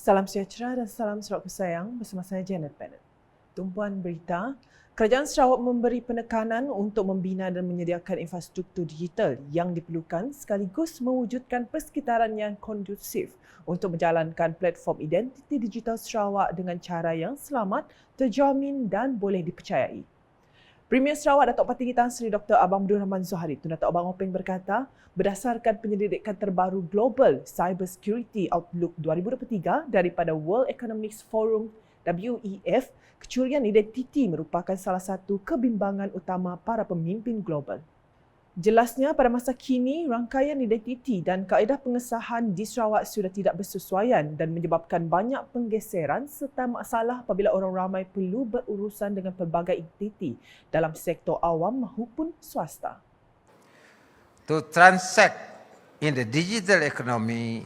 Salam sejahtera dan salam Sarawak Bersayang bersama saya Janet Bennett. Tumpuan berita, Kerajaan Sarawak memberi penekanan untuk membina dan menyediakan infrastruktur digital yang diperlukan sekaligus mewujudkan persekitaran yang kondusif untuk menjalankan platform identiti digital Sarawak dengan cara yang selamat, terjamin dan boleh dipercayai. Premier Sarawak Datuk Partinggi Tan Sri Dr. Abang Abdul Rahman Zohari Tun Datuk Abang Openg berkata, berdasarkan penyelidikan terbaru Global Cyber Security Outlook 2023 daripada World Economic Forum WEF, kecurian identiti merupakan salah satu kebimbangan utama para pemimpin global. Jelasnya, pada masa kini, rangkaian identiti dan kaedah pengesahan di Sarawak sudah tidak bersesuaian dan menyebabkan banyak penggeseran serta masalah apabila orang ramai perlu berurusan dengan pelbagai identiti dalam sektor awam maupun swasta. To transact in the digital economy,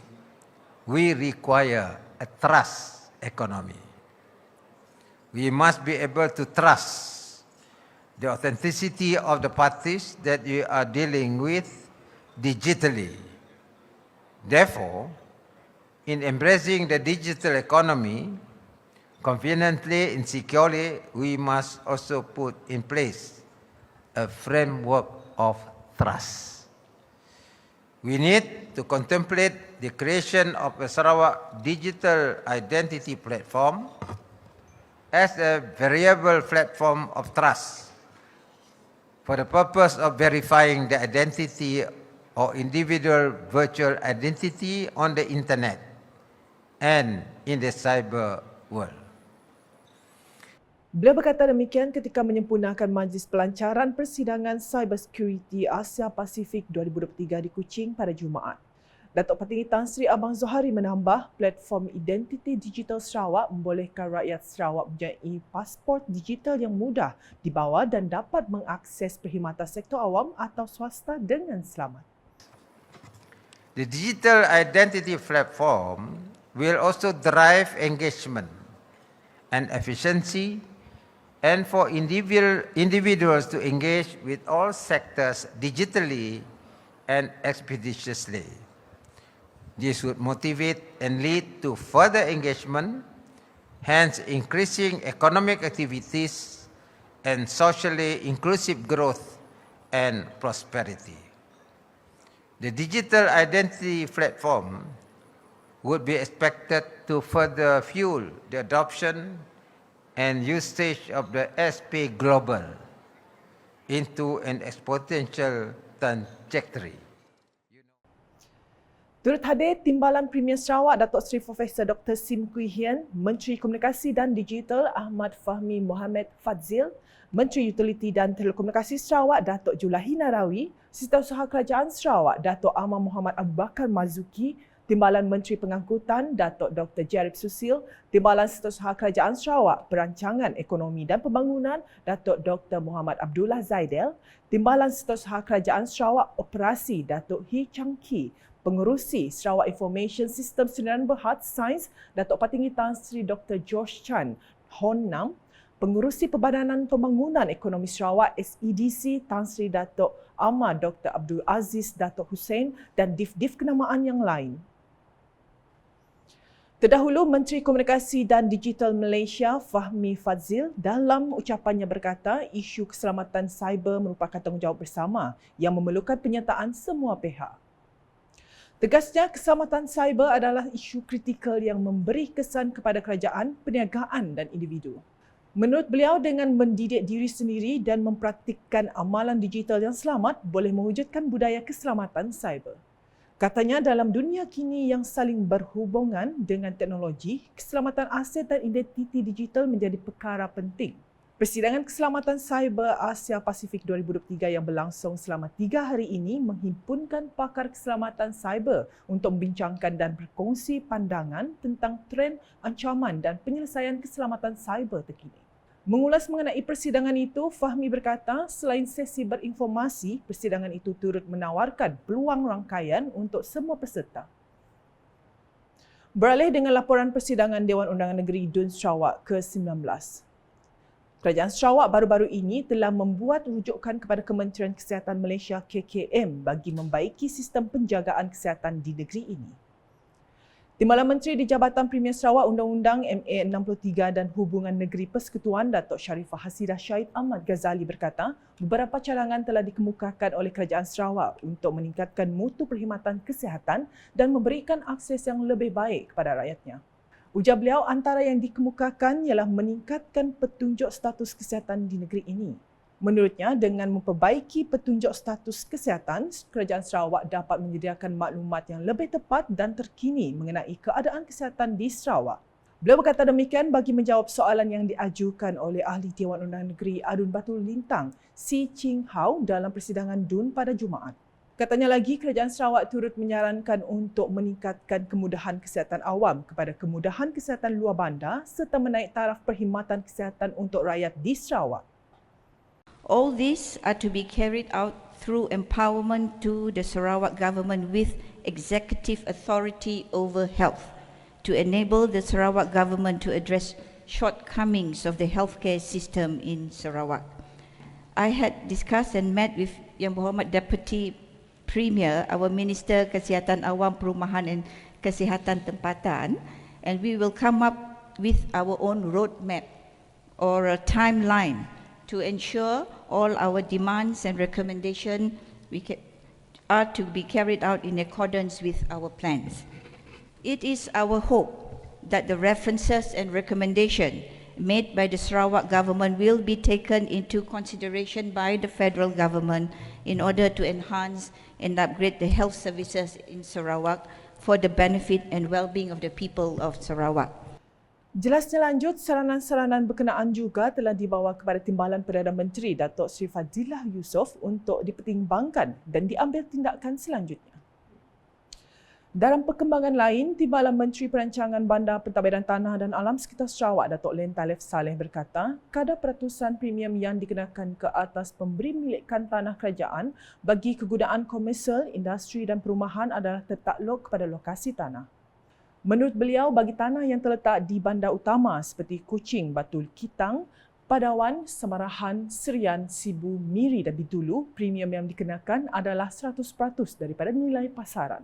we require a trust economy. We must be able to trust the authenticity of the parties that you are dealing with digitally. Therefore, in embracing the digital economy, conveniently and securely, we must also put in place a framework of trust. We need to contemplate the creation of a Sarawak digital identity platform as a variable platform of trust for the purpose of verifying the identity or individual virtual identity on the internet and in the cyber world. Beliau berkata demikian ketika menyempurnakan Majlis Pelancaran Persidangan Cyber Security Asia Pasifik 2023 di Kuching pada Jumaat. Datuk Partinggi Tan Sri Abang Zohari menambah, platform identiti digital Sarawak membolehkan rakyat Sarawak mempunyai pasport digital yang mudah dibawa dan dapat mengakses perkhidmatan sektor awam atau swasta dengan selamat. The digital identity platform will also drive engagement and efficiency, and for individuals to engage with all sectors digitally and expeditiously. This would motivate and lead to further engagement, hence increasing economic activities and socially inclusive growth and prosperity. The digital identity platform would be expected to further fuel the adoption and usage of the SP Global into an exponential trajectory. Turut hadir Timbalan Premier Sarawak Datuk Seri Profesor Dr. Sim Kui Hian, Menteri Komunikasi dan Digital Ahmad Fahmi Mohamed Fadzil, Menteri Utiliti dan Telekomunikasi Sarawak Datuk Julahi Narawi, Setiausaha Kerajaan Sarawak Datuk Ahmad Muhammad Abu Bakar Mazuki, Timbalan Menteri Pengangkutan Datuk Dr. Jarib Susil, Timbalan Setiausaha Kerajaan Sarawak Perancangan Ekonomi dan Pembangunan Datuk Dr. Muhammad Abdullah Zaidel, Timbalan Setiausaha Kerajaan Sarawak Operasi Datuk Hee Chang Ki, Pengerusi Sarawak Information System Sdn Bhd Sains Datuk Partinggi Tan Sri Dr. George Chan Hon Nam, Pengerusi Perbadanan Pembangunan Ekonomi Sarawak SEDC Tan Sri Datuk Ahmad Dr. Abdul Aziz Datuk Hussein dan dif-dif kenamaan yang lain. Terdahulu, Menteri Komunikasi dan Digital Malaysia Fahmi Fadzil dalam ucapannya berkata isu keselamatan cyber merupakan tanggungjawab bersama yang memerlukan penyertaan semua pihak. Tegasnya, keselamatan cyber adalah isu kritikal yang memberi kesan kepada kerajaan, perniagaan dan individu. Menurut beliau, dengan mendidik diri sendiri dan mempraktikkan amalan digital yang selamat boleh mewujudkan budaya keselamatan cyber. Katanya, dalam dunia kini yang saling berhubungan dengan teknologi, keselamatan aset dan identiti digital menjadi perkara penting. Persidangan Keselamatan Cyber Asia Pasifik 2023 yang berlangsung selama 3 hari ini menghimpunkan pakar keselamatan cyber untuk membincangkan dan berkongsi pandangan tentang trend, ancaman dan penyelesaian keselamatan cyber terkini. Mengulas mengenai persidangan itu, Fahmi berkata selain sesi berinformasi, persidangan itu turut menawarkan peluang rangkaian untuk semua peserta. Beralih dengan laporan persidangan Dewan Undangan Negeri Dun Sarawak ke-19. Kerajaan Sarawak baru-baru ini telah membuat rujukan kepada Kementerian Kesihatan Malaysia KKM bagi membaiki sistem penjagaan kesihatan di negeri ini. Timbalan Menteri di Jabatan Premier Sarawak Undang-Undang MA 63 dan Hubungan Negeri Persekutuan Datuk Sharifah Hasidah Syahid Ahmad Ghazali berkata, beberapa cadangan telah dikemukakan oleh Kerajaan Sarawak untuk meningkatkan mutu perkhidmatan kesihatan dan memberikan akses yang lebih baik kepada rakyatnya. Ujar beliau, antara yang dikemukakan ialah meningkatkan petunjuk status kesihatan di negeri ini. Menurutnya, dengan memperbaiki petunjuk status kesihatan, Kerajaan Sarawak dapat menyediakan maklumat yang lebih tepat dan terkini mengenai keadaan kesihatan di Sarawak. Beliau berkata demikian bagi menjawab soalan yang diajukan oleh Ahli Dewan Undang Negeri Adun Batu Lintang, Si Ching Hau dalam persidangan DUN pada Jumaat. Katanya lagi, Kerajaan Sarawak turut menyarankan untuk meningkatkan kemudahan kesihatan awam kepada kemudahan kesihatan luar bandar serta menaik taraf perkhidmatan kesihatan untuk rakyat di Sarawak. All these are to be carried out through empowerment to the Sarawak government with executive authority over health to enable the Sarawak government to address shortcomings of the healthcare system in Sarawak. I had discussed and met with Yang Berhormat Deputy Premier, our Minister Kesihatan Awam, Perumahan and Kesihatan Tempatan, and we will come up with our own roadmap or a timeline to ensure all our demands and recommendations are to be carried out in accordance with our plans. It is our hope that the references and recommendations made by the Sarawak government will be taken into consideration by the federal government in order to enhance and upgrade the health services in Sarawak for the benefit and well-being of the people of Sarawak. Jelasnya lanjut, saranan-saranan berkenaan juga telah dibawa kepada Timbalan Perdana Menteri Datuk Seri Fadzillah Yusof untuk dipertimbangkan dan diambil tindakan selanjutnya. Dalam perkembangan lain, Timbalan Menteri Perancangan Bandar, Pentadbiran Tanah dan Alam Sekitar Sarawak Datuk Len Talif Saleh berkata, kadar peratusan premium yang dikenakan ke atas pemberi milikan tanah kerajaan bagi kegunaan komersial, industri dan perumahan adalah tertakluk kepada lokasi tanah. Menurut beliau, bagi tanah yang terletak di bandar utama seperti Kuching, Batu Kitang, Padawan, Samarahan, Serian, Sibu, Miri dan Bintulu, premium yang dikenakan adalah 100% daripada nilai pasaran.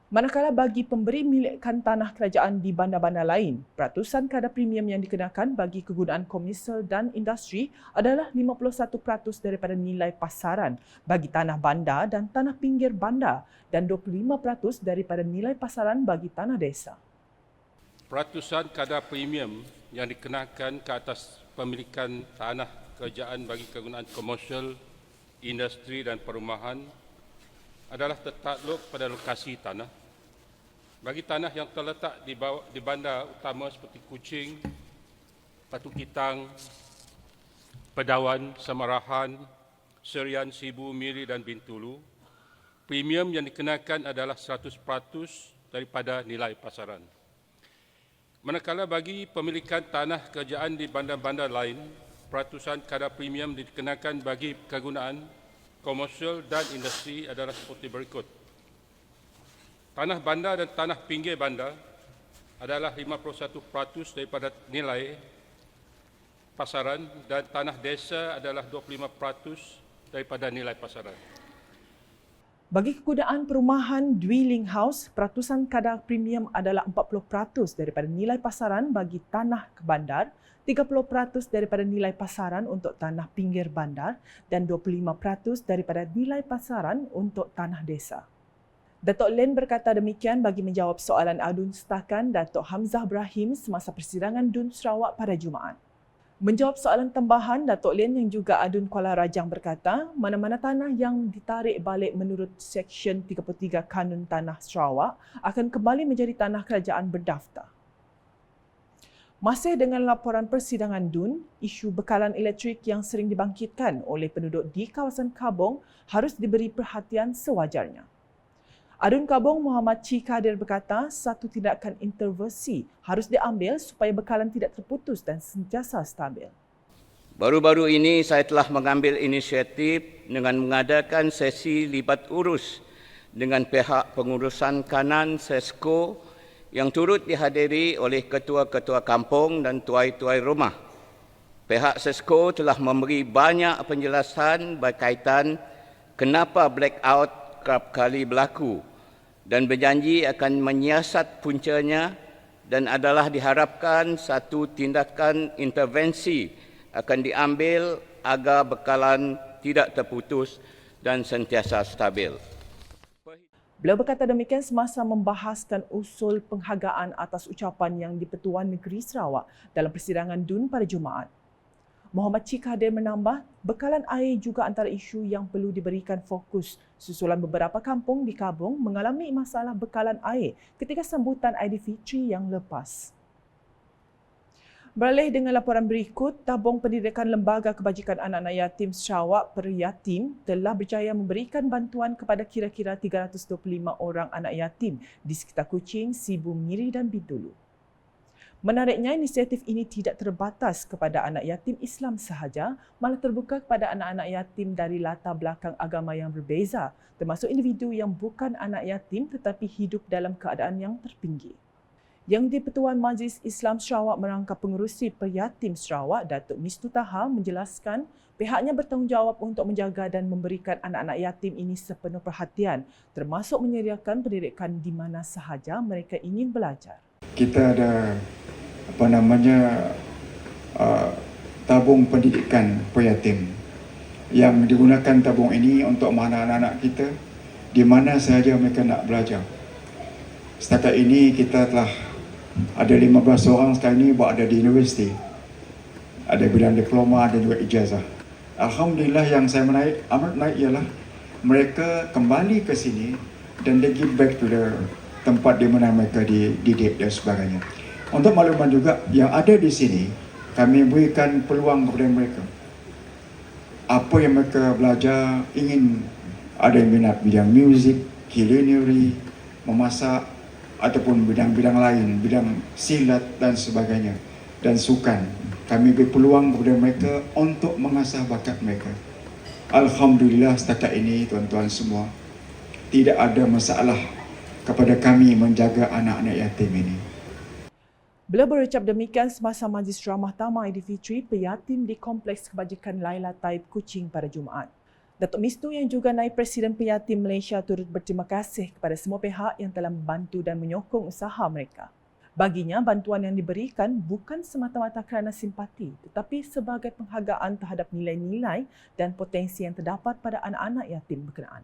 Manakala bagi pemberi milikan tanah kerajaan di bandar-bandar lain, peratusan kadar premium yang dikenakan bagi kegunaan komersial dan industri adalah 51% daripada nilai pasaran bagi tanah bandar dan tanah pinggir bandar dan 25% daripada nilai pasaran bagi tanah desa. Peratusan kadar premium yang dikenakan ke atas pemilikan tanah kerajaan bagi kegunaan komersial, industri dan perumahan adalah tertakluk pada lokasi tanah. Bagi tanah yang terletak di bandar utama seperti Kuching, Batu Kitang, Padawan, Samarahan, Serian, Sibu, Miri dan Bintulu, premium yang dikenakan adalah 100% daripada nilai pasaran. Manakala bagi pemilikan tanah kerajaan di bandar-bandar lain, peratusan kadar premium dikenakan bagi kegunaan komersial dan industri adalah seperti berikut. Tanah bandar dan tanah pinggir bandar adalah 51% daripada nilai pasaran dan tanah desa adalah 25% daripada nilai pasaran. Bagi kegunaan perumahan dwelling house, peratusan kadar premium adalah 40% daripada nilai pasaran bagi tanah bandar, 30% daripada nilai pasaran untuk tanah pinggir bandar dan 25% daripada nilai pasaran untuk tanah desa. Datuk Len berkata demikian bagi menjawab soalan adun setakan Datuk Hamzah Ibrahim semasa persidangan DUN Sarawak pada Jumaat. Menjawab soalan tambahan, Datuk Len yang juga adun Kuala Rajang berkata, mana-mana tanah yang ditarik balik menurut Seksyen 33 Kanun Tanah Sarawak akan kembali menjadi tanah kerajaan berdaftar. Masih dengan laporan persidangan DUN, isu bekalan elektrik yang sering dibangkitkan oleh penduduk di kawasan Kabong harus diberi perhatian sewajarnya. Adun Kabong Muhammad Chi Kadir berkata, satu tindakan intervensi harus diambil supaya bekalan tidak terputus dan sentiasa stabil. Baru-baru ini saya telah mengambil inisiatif dengan mengadakan sesi libat urus dengan pihak pengurusan kanan SESCO yang turut dihadiri oleh ketua-ketua kampung dan tuai-tuai rumah. Pihak SESCO telah memberi banyak penjelasan berkaitan kenapa blackout kerap kali berlaku dan berjanji akan menyiasat puncanya dan adalah diharapkan satu tindakan intervensi akan diambil agar bekalan tidak terputus dan sentiasa stabil. Beliau berkata demikian semasa membahaskan usul penghargaan atas ucapan yang di-Pertuan Negeri Sarawak dalam persidangan DUN pada Jumaat. Muhammad Cik Kadir menambah, bekalan air juga antara isu yang perlu diberikan fokus susulan beberapa kampung di Kabung mengalami masalah bekalan air ketika sambutan Aidilfitri yang lepas. Beralih dengan laporan berikut, Tabung Pendidikan Lembaga Kebajikan Anak-anak Yatim Sarawak Peryatim telah berjaya memberikan bantuan kepada kira-kira 325 orang anak yatim di sekitar Kuching, Sibu Miri dan Bintulu. Menariknya, inisiatif ini tidak terbatas kepada anak yatim Islam sahaja, malah terbuka kepada anak-anak yatim dari latar belakang agama yang berbeza, termasuk individu yang bukan anak yatim tetapi hidup dalam keadaan yang terpinggir. Yang di-Pertuan Majlis Islam Sarawak merangkap pengerusi Peryatim Sarawak, Datuk Mistu Taha menjelaskan pihaknya bertanggungjawab untuk menjaga dan memberikan anak-anak yatim ini sepenuh perhatian, termasuk menyediakan pendidikan di mana sahaja mereka ingin belajar. Kita ada tabung pendidikan peryatim yang digunakan tabung ini untuk mana anak-anak kita di mana sahaja mereka nak belajar. Setakat ini kita telah ada 15 orang sekarang ini buat ada di universiti. Ada bidang diploma dan juga ijazah. Alhamdulillah, yang saya amat menarik ialah mereka kembali ke sini dan they give back to the tempat di mana mereka dididik dan sebagainya. Untuk makluman juga, yang ada di sini, kami berikan peluang kepada mereka. Apa yang mereka belajar, ingin ada yang minat bidang muzik, culinary, memasak, ataupun bidang-bidang lain, bidang silat dan sebagainya, dan sukan. Kami beri peluang kepada mereka untuk mengasah bakat mereka. Alhamdulillah, setakat ini, tuan-tuan semua, tidak ada masalah kepada kami menjaga anak-anak yatim ini. Beliau berucap demikian semasa Majlis Ramah Tamah Aidilfitri Peryatim di Kompleks Kebajikan Laila Taib Kuching pada Jumaat. Datuk Mistu yang juga naib Presiden Peryatim Malaysia turut berterima kasih kepada semua pihak yang telah membantu dan menyokong usaha mereka. Baginya, bantuan yang diberikan bukan semata-mata kerana simpati tetapi sebagai penghargaan terhadap nilai-nilai dan potensi yang terdapat pada anak-anak yatim berkenaan.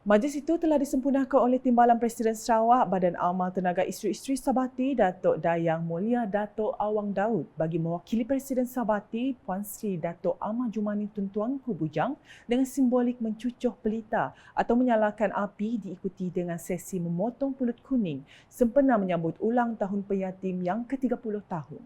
Majlis itu telah disempurnakan oleh Timbalan Presiden Sarawak, Badan Amal Tenaga Isteri-Isteri Sabati, Datuk Dayang Mulia Datuk Awang Daud bagi mewakili Presiden Sabati, Puan Sri Datuk Amah Jumani Tun Tuanku Bujang dengan simbolik mencucuh pelita atau menyalakan api diikuti dengan sesi memotong pulut kuning sempena menyambut ulang tahun Peryatim yang ke-30 tahun.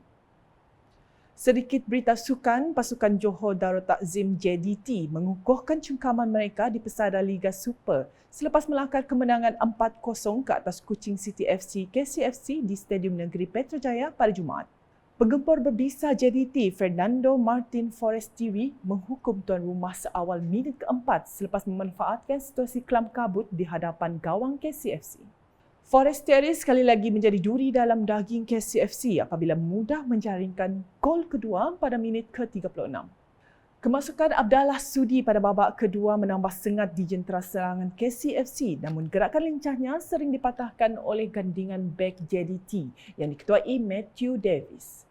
Sedikit berita sukan, pasukan Johor Darul Takzim JDT mengukuhkan cengkaman mereka di pesada Liga Super selepas melangkah kemenangan 4-0 ke atas Kuching City FC KCFC di Stadium Negeri Petrajaya pada Jumaat. Penggempur berbisa JDT Fernando Martin Forestieri menghukum tuan rumah seawal minit keempat selepas memanfaatkan situasi kelam kabut di hadapan gawang KCFC. Forestieri sekali lagi menjadi duri dalam daging KCFC apabila mudah menjaringkan gol kedua pada minit ke-36. Kemasukan Abdallah Sudi pada babak kedua menambah sengat di jentera serangan KCFC, namun gerakan lincahnya sering dipatahkan oleh gandingan bek JDT yang diketuai Matthew Davis.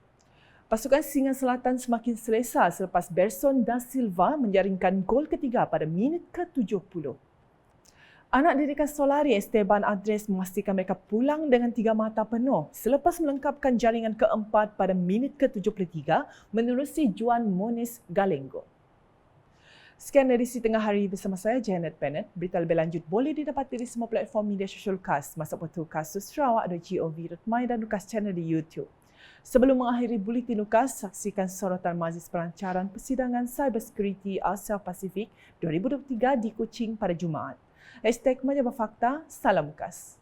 Pasukan Singa Selatan semakin selesa selepas Berson da Silva menjaringkan gol ketiga pada minit ke-70. Anak didikan Solari Esteban Adres memastikan mereka pulang dengan 3 mata penuh selepas melengkapkan jaringan keempat pada minit ke-73 menerusi Juan Moniz Galengo. Sekian edisi Tengah Hari bersama saya Janet Bennett. Berita lebih lanjut boleh didapati di semua platform media sosial KAS, masuk portal kasussarawak.gov.my dan UKAS channel di YouTube. Sebelum mengakhiri buletin UKAS, saksikan sorotan Majlis Perancaran Persidangan Cybersecurity Asia Pasifik 2023 di Kuching pada Jumaat. #Meja Berfakta, salam UKAS.